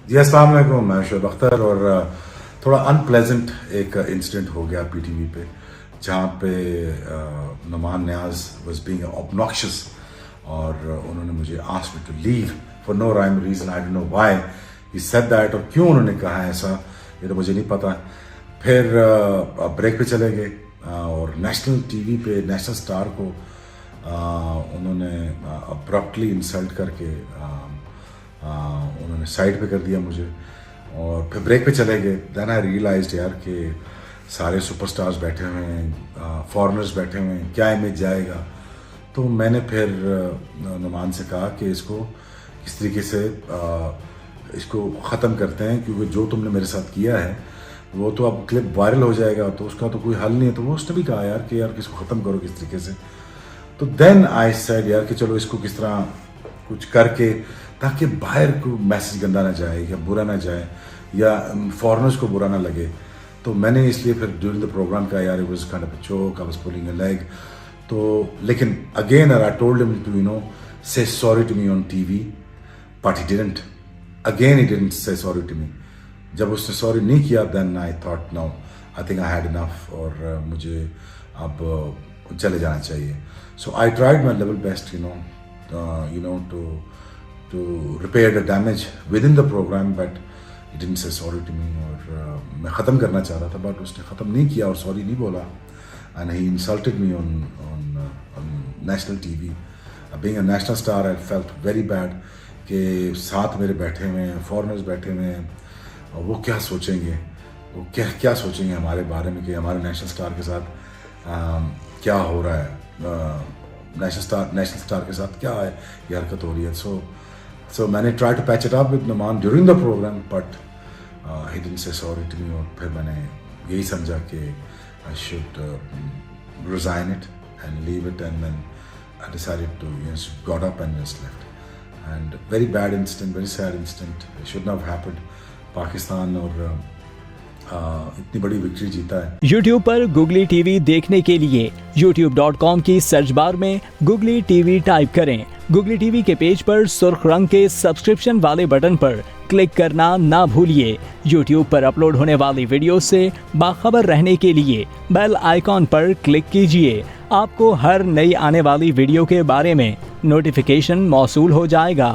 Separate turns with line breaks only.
जी अस्सलाम वालेकुम, मैं शुएब अख्तर। और थोड़ा अनप्लेजेंट एक इंसिडेंट हो गया पीटीवी पे, जहाँ पे Nauman Niaz was being obnoxious और उन्होंने मुझे asked me to leave for no rhyme reason. I don't know why he said that, और क्यों उन्होंने कहा है ऐसा ये तो मुझे नहीं पता। फिर ब्रेक पे चले गए और नेशनल टीवी पे नेशनल स्टार को उन्होंने अब्रप्टली इंसल्ट करके उन्होंने साइड पे कर दिया मुझे, और फिर ब्रेक पे चले गए। देन आई रियलाइज्ड यार कि सारे सुपरस्टार्स बैठे हुए हैं, फॉरेनर्स बैठे हुए हैं, क्या इमेज जाएगा। तो मैंने फिर नुमान से कहा कि इसको किस तरीके से इसको ख़त्म करते हैं, क्योंकि जो तुमने मेरे साथ किया है वो तो अब क्लिप वायरल हो जाएगा, तो उसका तो कोई हल नहीं है। तो वो उसने भी कहा यार कि यार इसको ख़त्म करो किस तरीके से। तो देन आई सेड यार कि चलो इसको किस तरह कुछ करके, ताकि बाहर को मैसेज गंदा ना जाए या बुरा ना जाए या फॉरेनर्स को बुरा ना लगे। तो मैंने इसलिए फिर ड्यूरिंग द प्रोग्राम का यार it was kind of a joke, I was pulling a leg. तो लेकिन again I told him to say sorry to me on TV, but he didn't. Again he didn't say sorry to me. जब उसने sorry नहीं किया then I thought no, I think I had enough, और मुझे अब चले जाना चाहिए। So I tried my level best to repair the damage within the program, but he didn't say sorry to me। और मैं ख़त्म करना चाह रहा था बट उसने ख़त्म नहीं किया और सॉरी नहीं बोला, and he insulted me on national TV। being a national star I felt very bad कि साथ मेरे बैठे हुए हैं, फॉरेनर्स बैठे हुए हैं, और वो क्या सोचेंगे, वो क्या सोचेंगे हमारे बारे में कि हमारे नेशनल स्टार के साथ क्या हो रहा है, नेशनल स्टार के साथ क्या है ये हरकत हो रही है। So मैंने try to patch it up with Nauman during the programme, but he didn't say sorry to me. और फिर मैंने यही समझा कि I should resign it and leave it, and then I decided to got up and just left. And very bad incident, very sad incident, it should not have happened. Pakistan और इतनी बड़ी victory जीता है।
YouTube पर googly TV देखने के लिए youtube.com की सर्च बार में गुगली टीवी टाइप करें। गुगली टीवी के पेज पर सुर्ख रंग के सब्सक्रिप्शन वाले बटन पर क्लिक करना ना भूलिए। YouTube पर अपलोड होने वाली वीडियो से बाखबर रहने के लिए बेल आइकॉन पर क्लिक कीजिए। आपको हर नई आने वाली वीडियो के बारे में नोटिफिकेशन मौसूल हो जाएगा।